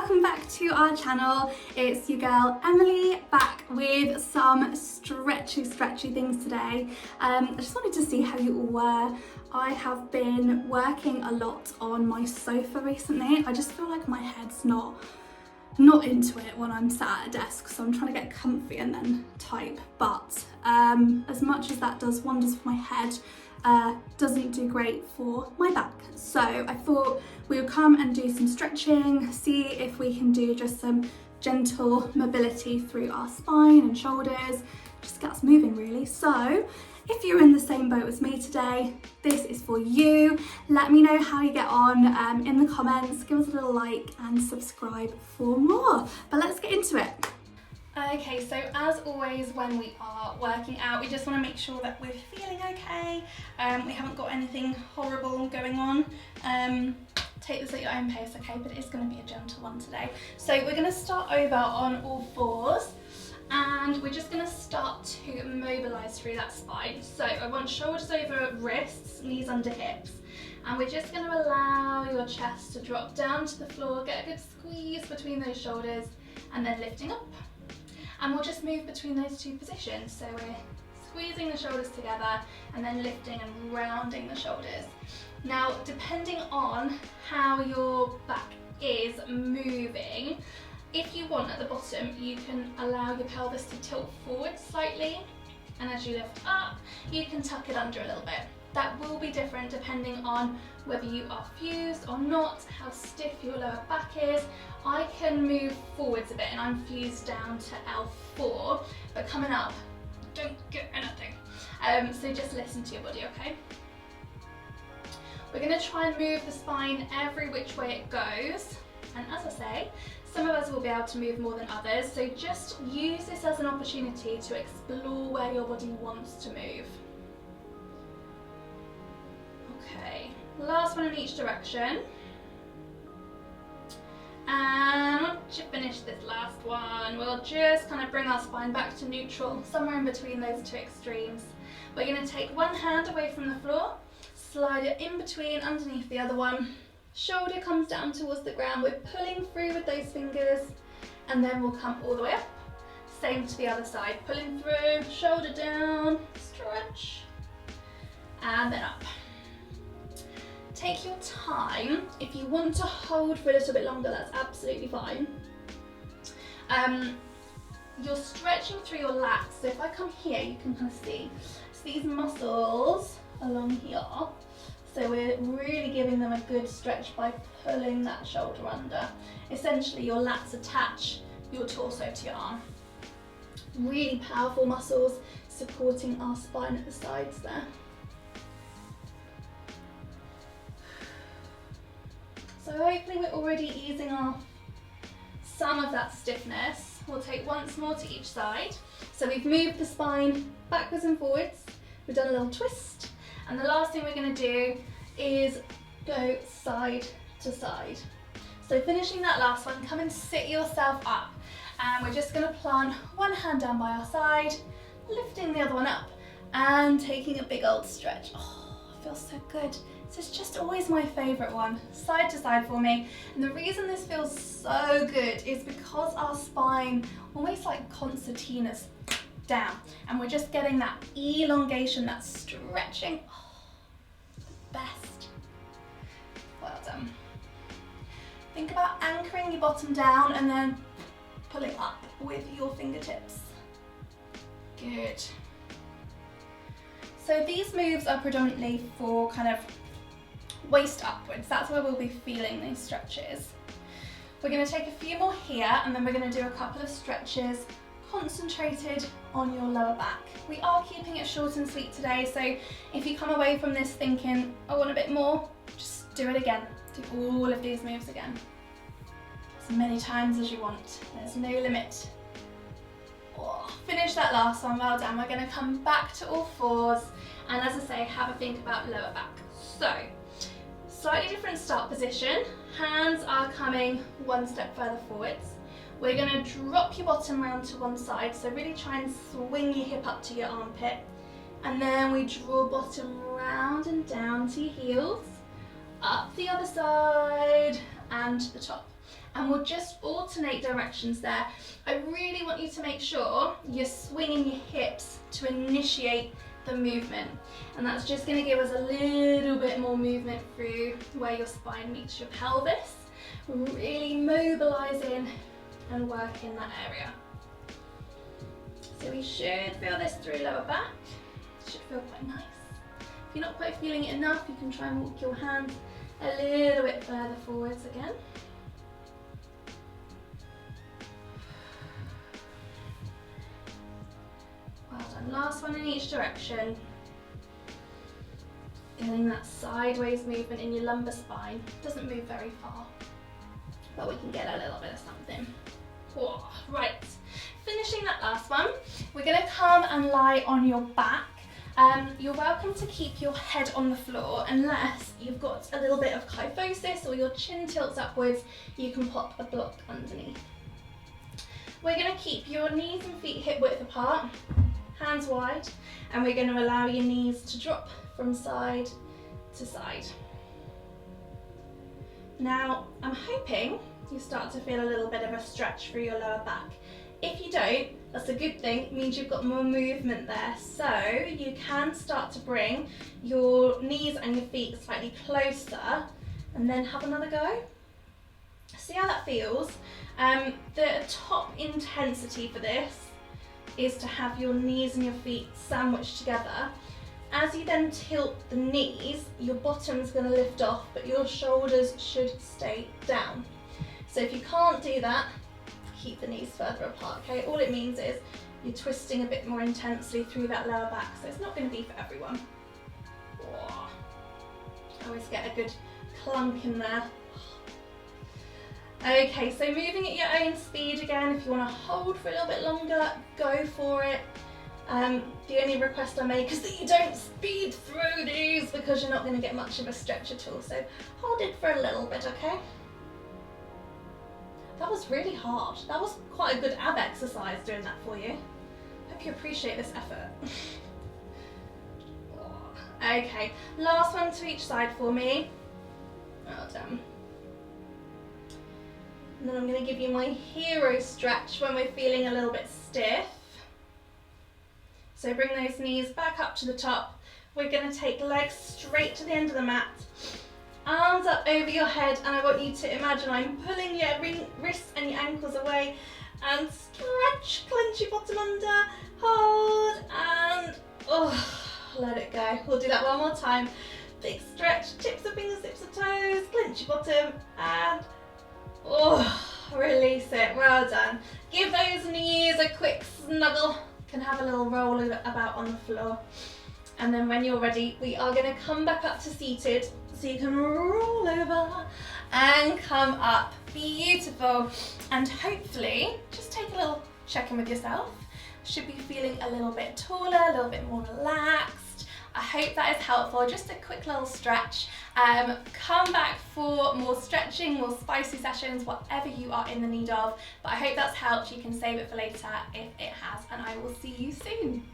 welcome back to our channel. It's your girl Emily back with some stretchy things today. I just wanted to see how you all were. I have been working a lot on my sofa recently. I just feel like my head's not into it when I'm sat at a desk, so I'm trying to get comfy and then type, but as much as that does wonders for my head, doesn't do great for my back. So I thought we would come and do some stretching, see if we can do just some gentle mobility through our spine and shoulders, just get us moving really. So if you're in the same boat as me today, this is for you. Let me know how you get on in the comments, give us a little like and subscribe for more. But let's get into it. Okay, so as always when we are working out, we just want to make sure that we're feeling okay. We haven't got anything horrible going on. Take this at your own pace, okay, but it's going to be a gentle one today. So we're going to start over on all fours. And we're just going to start to mobilise through that spine. So I want shoulders over wrists, knees under hips. And we're just going to allow your chest to drop down to the floor, get a good squeeze between those shoulders, and then lifting up. And we'll just move between those two positions. So we're squeezing the shoulders together and then lifting and rounding the shoulders. Now, depending on how your back is moving, if you want at the bottom, you can allow your pelvis to tilt forward slightly, and as you lift up, you can tuck it under a little bit. That will be different depending on whether you are fused or not, how stiff your lower back is. I can move forwards a bit and I'm fused down to L4, but coming up, don't get anything. So just listen to your body, okay? We're going to try and move the spine every which way it goes, and as I say, some of us will be able to move more than others, so just use this as an opportunity to explore where your body wants to move. Okay, last one in each direction. And once you finish this last one, we'll just kind of bring our spine back to neutral, somewhere in between those two extremes. We're going to take one hand away from the floor, slide it in between underneath the other one. Shoulder comes down towards the ground, we're pulling through with those fingers, and then we'll come all the way up. Same to the other side, pulling through, shoulder down, stretch, and then up. Take your time. If you want to hold for a little bit longer, that's absolutely fine. You're stretching through your lats, so if I come here, you can kind of see these muscles along here. So we're really giving them a good stretch by pulling that shoulder under. Essentially, your lats attach your torso to your arm. Really powerful muscles supporting our spine at the sides there. So hopefully we're already easing off some of that stiffness. We'll take once more to each side. So we've moved the spine backwards and forwards. We've done a little twist. And the last thing we're going to do is go side to side. So finishing that last one, come and sit yourself up. And we're just going to plant one hand down by our side, lifting the other one up, and taking a big old stretch. Oh, it feels so good. This is just always my favourite one, side to side for me. And the reason this feels so good is because our spine, almost like concertinas, down. And we're just getting that elongation, that stretching. Best. Well done. Think about anchoring your bottom down and then pulling up with your fingertips. Good. So these moves are predominantly for kind of waist upwards. That's where we'll be feeling these stretches. We're going to take a few more here, and then we're going to do a couple of stretches concentrated on your lower back. We are keeping it short and sweet today, so if you come away from this thinking, I want a bit more, just do it again. Do all of these moves again. As many times as you want. There's no limit. Oh, finish that last one, well done. We're going to come back to all fours, and as I say, have a think about lower back. So, slightly different start position. Hands are coming one step further forwards. We're going to drop your bottom round to one side, so really try and swing your hip up to your armpit. And then we draw bottom round and down to your heels, up the other side and to the top. And we'll just alternate directions there. I really want you to make sure you're swinging your hips to initiate the movement. And that's just going to give us a little bit more movement through where your spine meets your pelvis. Really mobilising and working that area. So we should feel this through lower back. It should feel quite nice. If you're not quite feeling it enough, you can try and walk your hands a little bit further forwards again. Well done. Last one in each direction. Getting that sideways movement in your lumbar spine. Doesn't move very far, but we can get a little bit of something. Whoa. Right, finishing that last one, we're going to come and lie on your back. You're welcome to keep your head on the floor unless you've got a little bit of kyphosis or your chin tilts upwards, you can pop a block underneath. We're going to keep your knees and feet hip width apart, hands wide, and we're going to allow your knees to drop from side to side. Now, I'm hoping you start to feel a little bit of a stretch through your lower back. If you don't, that's a good thing. It means you've got more movement there. So you can start to bring your knees and your feet slightly closer and then have another go. See how that feels? The top intensity for this is to have your knees and your feet sandwiched together. As you then tilt the knees, your bottom's going to lift off, but your shoulders should stay down. So if you can't do that, keep the knees further apart, okay? All it means is you're twisting a bit more intensely through that lower back, so it's not going to be for everyone. Whoa. Always get a good clunk in there. Okay, so moving at your own speed again. If you want to hold for a little bit longer, go for it. The only request I make is that you don't speed through these because you're not going to get much of a stretch at all. So hold it for a little bit, okay? That was really hard. That was quite a good ab exercise doing that for you. Hope you appreciate this effort. Okay, last one to each side for me. Well done. And then I'm going to give you my hero stretch when we're feeling a little bit stiff. So bring those knees back up to the top. We're going to take legs straight to the end of the mat. Arms up over your head, and I want you to imagine I'm pulling your wrists and your ankles away and stretch, clench your bottom under, hold, and let it go. We'll do that one more time. Big stretch, tips of fingers, tips of toes, clench your bottom, and release it. Well done. Give those knees a quick snuggle. Can have a little roll about on the floor. And then when you're ready, we are going to come back up to seated. So you can roll over and come up. Beautiful. And hopefully, just take a little check-in with yourself. Should be feeling a little bit taller, a little bit more relaxed. I hope that is helpful. Just a quick little stretch. Come back for more stretching, more spicy sessions, whatever you are in the need of. But I hope that's helped. You can save it for later if it has, and I will see you soon.